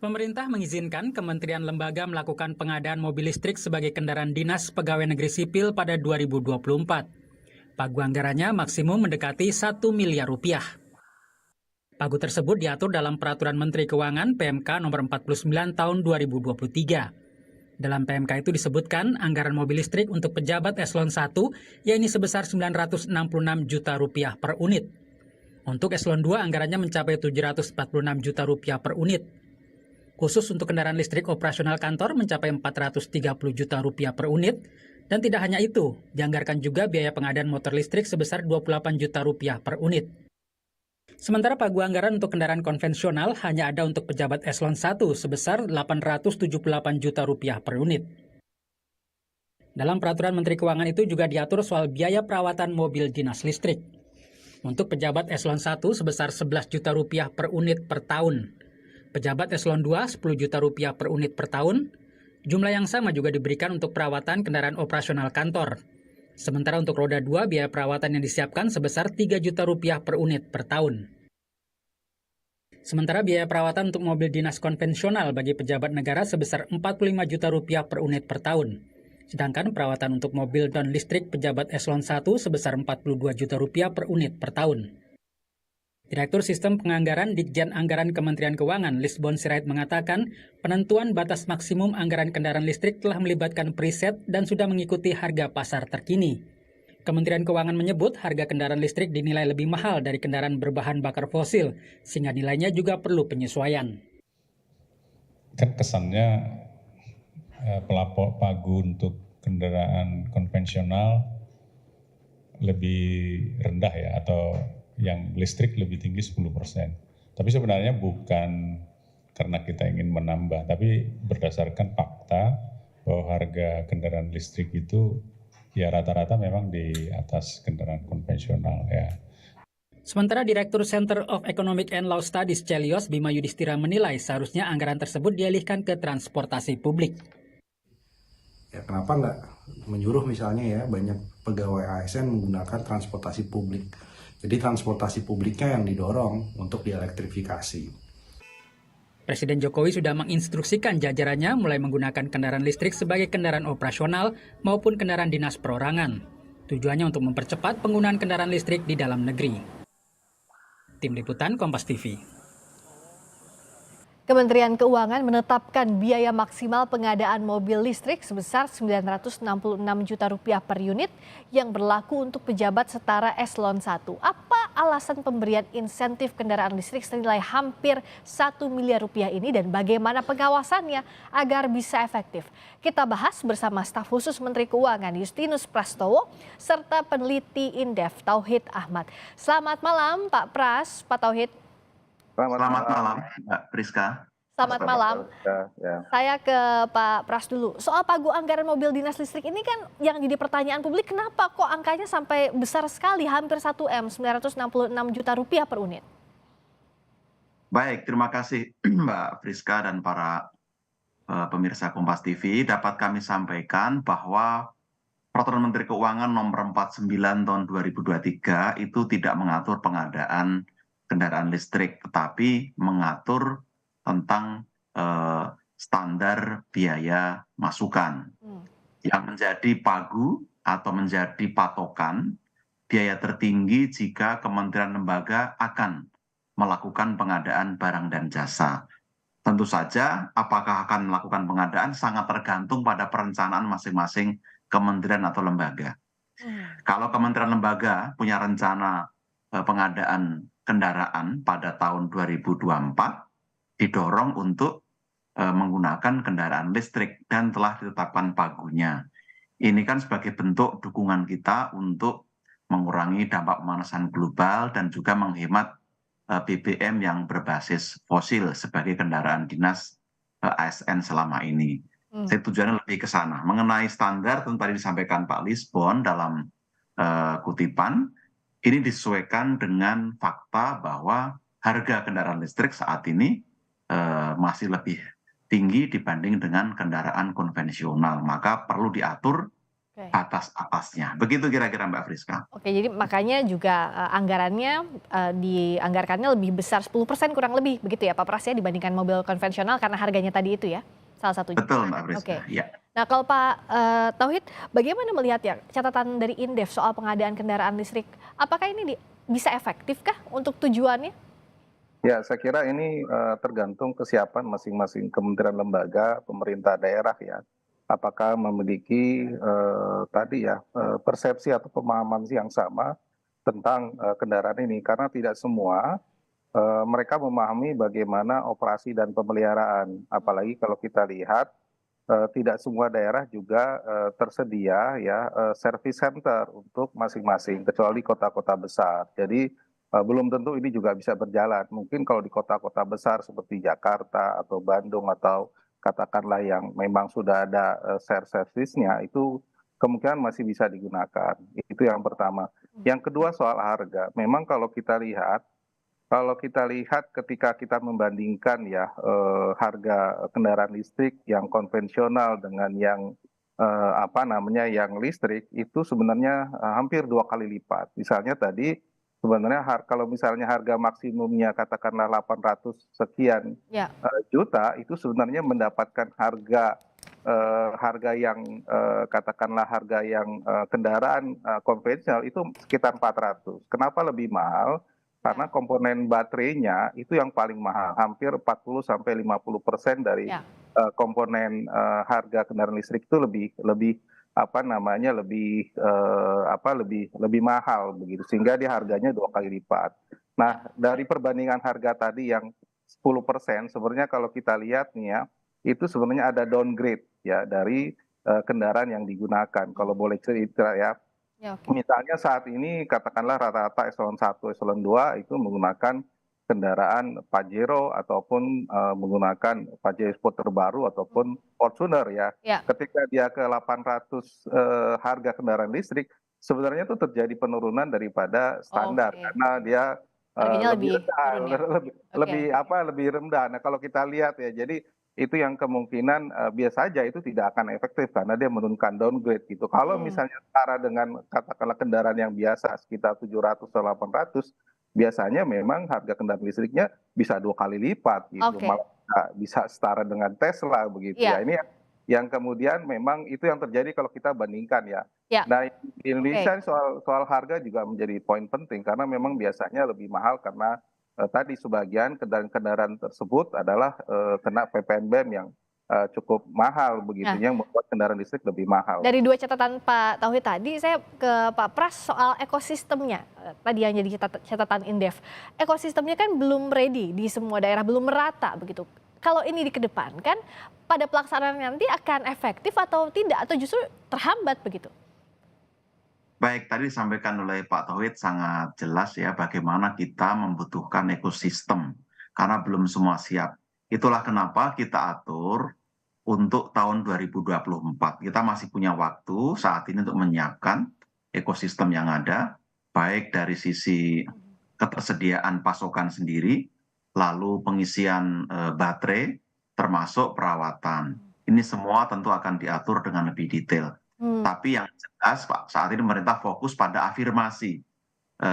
Pemerintah mengizinkan kementerian lembaga melakukan pengadaan mobil listrik sebagai kendaraan dinas pegawai negeri sipil pada 2024. Pagu anggarannya maksimum mendekati 1 miliar rupiah. Pagu tersebut diatur dalam Peraturan Menteri Keuangan PMK nomor 49 tahun 2023. Dalam PMK itu disebutkan anggaran mobil listrik untuk pejabat eselon 1 yakni sebesar 966 juta rupiah per unit. Untuk eselon 2 anggarannya mencapai 746 juta rupiah per unit. Khusus untuk kendaraan listrik operasional kantor mencapai 430 juta rupiah per unit. Dan tidak hanya itu, dianggarkan juga biaya pengadaan motor listrik sebesar 28 juta rupiah per unit. Sementara pagu anggaran untuk kendaraan konvensional hanya ada untuk pejabat eselon 1 sebesar 878 juta rupiah per unit. Dalam Peraturan Menteri Keuangan itu juga diatur soal biaya perawatan mobil dinas listrik. Untuk pejabat eselon 1 sebesar 11 juta rupiah per unit per tahun. Pejabat eselon 2 10 juta rupiah per unit per tahun. Jumlah yang sama juga diberikan untuk perawatan kendaraan operasional kantor. Sementara untuk roda 2 biaya perawatan yang disiapkan sebesar 3 juta rupiah per unit per tahun. Sementara biaya perawatan untuk mobil dinas konvensional bagi pejabat negara sebesar 45 juta rupiah per unit per tahun. Sedangkan perawatan untuk mobil non listrik pejabat eselon 1 sebesar 42 juta rupiah per unit per tahun. Direktur Sistem Penganggaran Ditjen Anggaran Kementerian Keuangan, Lisbon Sirait mengatakan, penentuan batas maksimum anggaran kendaraan listrik telah melibatkan preset dan sudah mengikuti harga pasar terkini. Kementerian Keuangan menyebut harga kendaraan listrik dinilai lebih mahal dari kendaraan berbahan bakar fosil, sehingga nilainya juga perlu penyesuaian. Kan kesannya pelapor pagu untuk kendaraan konvensional lebih rendah ya, atau yang listrik lebih tinggi 10%. Tapi sebenarnya bukan karena kita ingin menambah, tapi berdasarkan fakta bahwa harga kendaraan listrik itu ya rata-rata memang di atas kendaraan konvensional ya. Sementara Direktur Center of Economic and Law Studies Celios Bima Yudhistira menilai seharusnya anggaran tersebut dialihkan ke transportasi publik. Ya, kenapa nggak menyuruh misalnya ya banyak pegawai ASN menggunakan transportasi publik. Jadi transportasi publiknya yang didorong untuk dielektrifikasi. Presiden Jokowi sudah menginstruksikan jajarannya mulai menggunakan kendaraan listrik sebagai kendaraan operasional maupun kendaraan dinas perorangan. Tujuannya untuk mempercepat penggunaan kendaraan listrik di dalam negeri. Tim Liputan Kompas TV. Kementerian Keuangan menetapkan biaya maksimal pengadaan mobil listrik sebesar 966 juta rupiah per unit yang berlaku untuk pejabat setara eselon 1. Apa alasan pemberian insentif kendaraan listrik senilai hampir 1 miliar rupiah ini dan bagaimana pengawasannya agar bisa efektif? Kita bahas bersama staf khusus Menteri Keuangan Justinus Prastowo serta peneliti Indef Tauhid Ahmad. Selamat malam Pak Pras, Pak Tauhid. Selamat malam, Mbak Priska. Selamat malam. Ya. Saya ke Pak Pras dulu. Soal pagu anggaran mobil dinas listrik ini kan yang jadi pertanyaan publik, kenapa kok angkanya sampai besar sekali, hampir 1 M, 966 juta rupiah per unit? Baik, terima kasih Mbak Priska dan para pemirsa Kompas TV. Dapat kami sampaikan bahwa Peraturan Menteri Keuangan nomor 49 tahun 2023 itu tidak mengatur pengadaan kendaraan listrik, tetapi mengatur tentang standar biaya masukan. Yang menjadi pagu atau menjadi patokan biaya tertinggi jika kementerian lembaga akan melakukan pengadaan barang dan jasa. Tentu saja apakah akan melakukan pengadaan sangat tergantung pada perencanaan masing-masing kementerian atau lembaga. Kalau kementerian lembaga punya rencana pengadaan kendaraan pada tahun 2024 didorong untuk menggunakan kendaraan listrik dan telah ditetapkan pagunya. Ini kan sebagai bentuk dukungan kita untuk mengurangi dampak pemanasan global dan juga menghemat BBM yang berbasis fosil sebagai kendaraan dinas ASN selama ini. Saya tujuannya lebih ke sana. Mengenai standar tentu tadi disampaikan Pak Lisbon dalam kutipan, ini disesuaikan dengan fakta bahwa harga kendaraan listrik saat ini masih lebih tinggi dibanding dengan kendaraan konvensional. Maka perlu diatur Oke. batas atasnya. Begitu kira-kira Mbak Friska. Oke, jadi makanya juga anggarannya dianggarkannya lebih besar 10% kurang lebih begitu ya Pak Pras ya dibandingkan mobil konvensional karena harganya tadi itu ya salah satunya. Betul Mbak Friska, Oke. ya. Nah kalau Pak Tauhid, bagaimana melihat ya catatan dari Indef soal pengadaan kendaraan listrik? Apakah ini bisa efektifkah untuk tujuannya? Ya, saya kira ini tergantung kesiapan masing-masing kementerian lembaga, pemerintah daerah ya. Apakah memiliki tadi ya persepsi atau pemahaman yang sama tentang kendaraan ini? Karena tidak semua mereka memahami bagaimana operasi dan pemeliharaan. Apalagi kalau kita lihat tidak semua daerah juga tersedia ya service center untuk masing-masing, kecuali kota-kota besar. Jadi belum tentu ini juga bisa berjalan. Mungkin kalau di kota-kota besar seperti Jakarta atau Bandung atau katakanlah yang memang sudah ada share service-nya, itu kemungkinan masih bisa digunakan. Itu yang pertama. Yang kedua soal harga. Memang kalau kita lihat ketika kita membandingkan ya harga kendaraan listrik yang konvensional dengan yang yang listrik itu sebenarnya hampir 2 kali lipat. Misalnya tadi sebenarnya kalau misalnya harga maksimumnya katakanlah 800 sekian Ya. juta, itu sebenarnya mendapatkan harga yang katakanlah harga yang kendaraan konvensional itu sekitar 400. Kenapa lebih mahal? Karena komponen baterainya itu yang paling mahal, hampir 40-50% dari Ya. komponen harga kendaraan listrik itu lebih lebih mahal begitu, sehingga dia harganya 2 kali lipat. Nah, dari perbandingan harga tadi yang 10%, sebenarnya kalau kita lihat nih ya, itu sebenarnya ada downgrade ya dari kendaraan yang digunakan. Kalau boleh cerita ya, Ya, oke. misalnya saat ini katakanlah rata-rata eselon 1, eselon 2 itu menggunakan kendaraan Pajero ataupun menggunakan Pajero Sport terbaru ataupun Fortuner ya. Ya. Ketika dia ke 800 harga kendaraan listrik, sebenarnya itu terjadi penurunan daripada standar Oke. karena dia Harganya lebih lebih rendah, turun ya? lebih lebih rendah. Nah, kalau kita lihat ya, jadi itu yang kemungkinan biasa saja itu tidak akan efektif karena dia menurunkan downgrade gitu. Kalau misalnya setara dengan katakanlah kendaraan yang biasa sekitar 700 atau 800, biasanya memang harga kendaraan listriknya bisa 2 kali lipat gitu, Oke. malah bisa setara dengan Tesla begitu Iya. ya. Ini yang kemudian memang itu yang terjadi kalau kita bandingkan ya. Ya. Nah, di Indonesia soal harga juga menjadi poin penting karena memang biasanya lebih mahal karena tadi sebagian kendaraan-kendaraan tersebut adalah kena PPNBM yang cukup mahal begitu, Nah, yang membuat kendaraan listrik lebih mahal. dari dua catatan Pak Tauhid tadi, saya ke Pak Pras soal ekosistemnya. Tadi yang jadi catatan Indef. Ekosistemnya kan belum ready di semua daerah, belum merata begitu. Kalau ini dikedepankan, pada pelaksanaan nanti akan efektif atau tidak? Atau justru terhambat begitu? Baik, tadi disampaikan oleh Pak Tauhid sangat jelas ya bagaimana kita membutuhkan ekosistem karena belum semua siap. Itulah kenapa kita atur untuk tahun 2024. Kita masih punya waktu saat ini untuk menyiapkan ekosistem yang ada, baik dari sisi ketersediaan pasokan sendiri, lalu pengisian baterai, termasuk perawatan. Ini semua tentu akan diatur dengan lebih detail. Tapi yang jelas Pak, saat ini pemerintah fokus pada afirmasi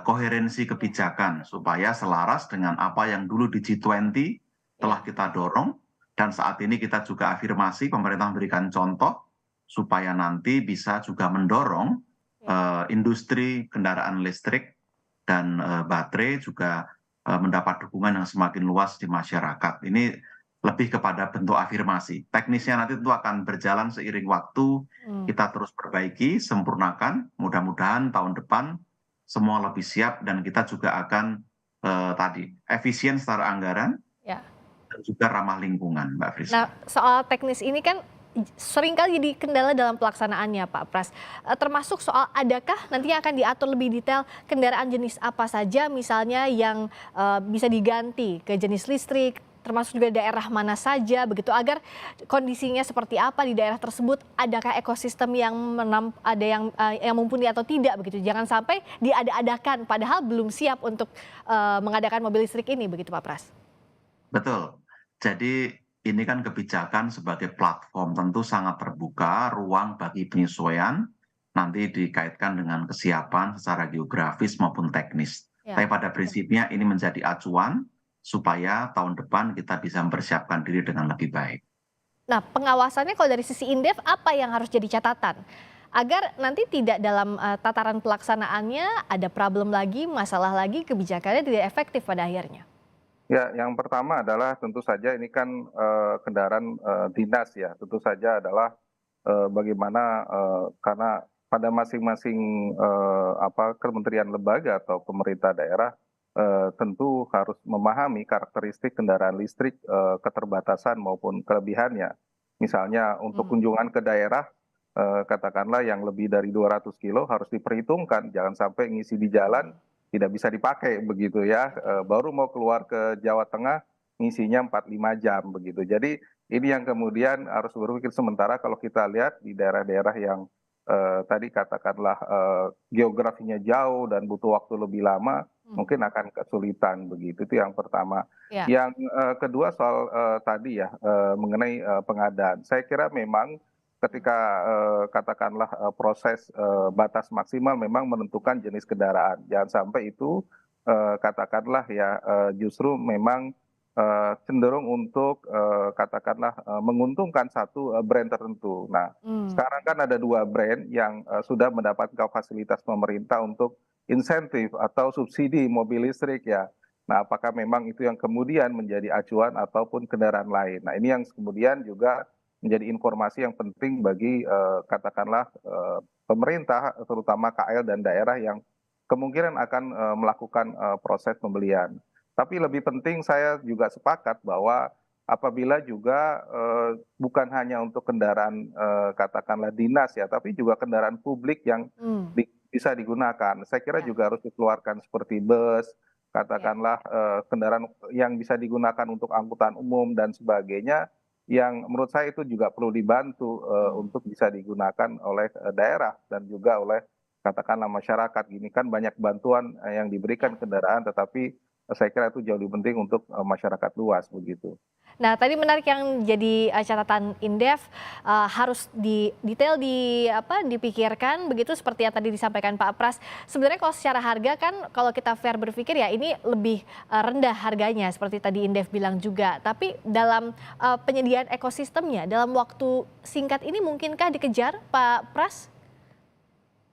koherensi kebijakan supaya selaras dengan apa yang dulu di G20 telah kita dorong, dan saat ini kita juga afirmasi pemerintah memberikan contoh supaya nanti bisa juga mendorong industri kendaraan listrik dan baterai juga mendapat dukungan yang semakin luas di masyarakat. Ini lebih kepada bentuk afirmasi. Teknisnya nanti tentu akan berjalan seiring waktu, kita terus perbaiki, sempurnakan, mudah-mudahan tahun depan semua lebih siap dan kita juga akan efisien secara anggaran dan juga ramah lingkungan, Mbak Friska. Nah, soal teknis ini kan seringkali jadi kendala dalam pelaksanaannya Pak Pras. Termasuk soal adakah nantinya akan diatur lebih detail kendaraan jenis apa saja misalnya yang bisa diganti ke jenis listrik, termasuk juga daerah mana saja begitu, agar kondisinya seperti apa di daerah tersebut, adakah ekosistem yang ada yang mumpuni atau tidak begitu. Jangan sampai diada-adakan padahal belum siap untuk mengadakan mobil listrik ini begitu Pak Pras. Betul. Jadi ini kan kebijakan sebagai platform tentu sangat terbuka ruang bagi penyesuaian nanti dikaitkan dengan kesiapan secara geografis maupun teknis. Ya. Tapi pada prinsipnya ini menjadi acuan supaya tahun depan kita bisa mempersiapkan diri dengan lebih baik. Nah, pengawasannya kalau dari sisi Indef apa yang harus jadi catatan? Agar nanti tidak dalam tataran pelaksanaannya ada problem lagi, masalah lagi, kebijakannya tidak efektif pada akhirnya. Ya, yang pertama adalah tentu saja ini kan kendaraan dinas ya, tentu saja adalah bagaimana karena pada masing-masing kementerian lembaga atau pemerintah daerah tentu harus memahami karakteristik kendaraan listrik, keterbatasan maupun kelebihannya. Misalnya untuk kunjungan ke daerah, katakanlah yang lebih dari 200 kilo harus diperhitungkan, jangan sampai ngisi di jalan tidak bisa dipakai begitu ya, baru mau keluar ke Jawa Tengah ngisinya 4-5 jam begitu. Jadi ini yang kemudian harus berpikir, sementara kalau kita lihat di daerah-daerah yang tadi katakanlah geografinya jauh dan butuh waktu lebih lama, mungkin akan kesulitan begitu. Itu yang pertama. Ya. Yang kedua soal tadi ya mengenai pengadaan. Saya kira memang ketika katakanlah proses batas maksimal memang menentukan jenis kendaraan. Jangan sampai itu katakanlah ya justru memang cenderung untuk katakanlah menguntungkan satu brand tertentu. Nah, sekarang kan ada 2 brand yang sudah mendapatkan fasilitas pemerintah untuk insentif atau subsidi mobil listrik ya. Nah, apakah memang itu yang kemudian menjadi acuan ataupun kendaraan lain? Nah, ini yang kemudian juga menjadi informasi yang penting bagi katakanlah pemerintah, terutama KL dan daerah yang kemungkinan akan melakukan proses pembelian. Tapi lebih penting saya juga sepakat bahwa apabila juga bukan hanya untuk kendaraan katakanlah dinas ya, tapi juga kendaraan publik yang bisa digunakan. Saya kira juga harus dikeluarkan seperti bus, katakanlah kendaraan yang bisa digunakan untuk angkutan umum dan sebagainya, yang menurut saya itu juga perlu dibantu untuk bisa digunakan oleh daerah dan juga oleh katakanlah masyarakat. Gini kan banyak bantuan yang diberikan kendaraan, tetapi saya kira itu jauh lebih penting untuk masyarakat luas begitu. Nah, tadi menarik yang jadi catatan Indef, harus detail dipikirkan begitu seperti yang tadi disampaikan Pak Pras. Sebenarnya kalau secara harga kan kalau kita fair berpikir ya ini lebih rendah harganya seperti tadi Indef bilang juga. Tapi dalam penyediaan ekosistemnya dalam waktu singkat ini mungkinkah dikejar, Pak Pras?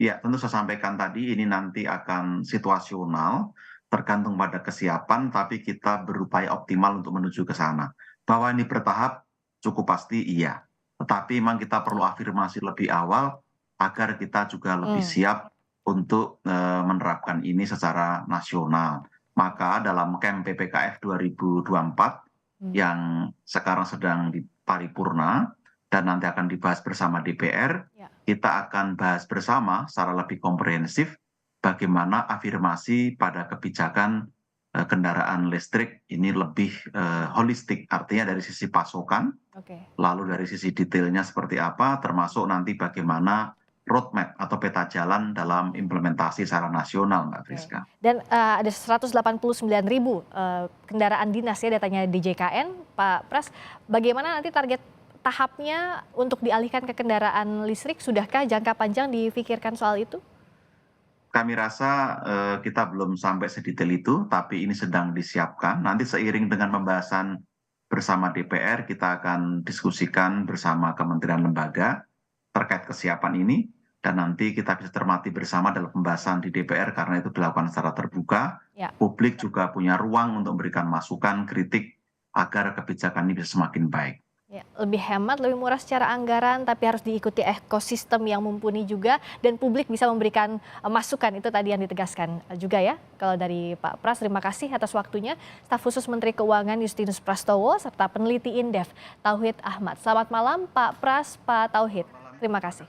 Ya, tentu saya sampaikan tadi ini nanti akan situasional, tergantung pada kesiapan, tapi kita berupaya optimal untuk menuju ke sana. Bahwa ini bertahap cukup pasti iya. Tetapi memang kita perlu afirmasi lebih awal agar kita juga lebih siap untuk menerapkan ini secara nasional. Maka dalam Kem PPKF 2024 yang sekarang sedang di paripurna dan nanti akan dibahas bersama DPR, kita akan bahas bersama secara lebih komprehensif bagaimana afirmasi pada kebijakan kendaraan listrik ini lebih holistik, artinya dari sisi pasokan, lalu dari sisi detailnya seperti apa, termasuk nanti bagaimana roadmap atau peta jalan dalam implementasi secara nasional, Mbak Friska. Dan ada 189.000 kendaraan dinas ya datanya DJKN, Pak Pras. Bagaimana nanti target tahapnya untuk dialihkan ke kendaraan listrik? Sudahkah jangka panjang difikirkan soal itu? Kami rasa kita belum sampai sedetail itu, tapi ini sedang disiapkan. Nanti seiring dengan pembahasan bersama DPR, kita akan diskusikan bersama kementerian lembaga terkait kesiapan ini, dan nanti kita bisa cermati bersama dalam pembahasan di DPR karena itu dilakukan secara terbuka. Publik juga punya ruang untuk memberikan masukan, kritik, agar kebijakan ini bisa semakin baik. Ya, lebih hemat, lebih murah secara anggaran, tapi harus diikuti ekosistem yang mumpuni juga dan publik bisa memberikan masukan. Itu tadi yang ditegaskan juga ya. Kalau dari Pak Pras, terima kasih atas waktunya. Staf khusus Menteri Keuangan Justinus Prastowo serta peneliti Indef Tauhid Ahmad. Selamat malam Pak Pras, Pak Tauhid. Terima kasih.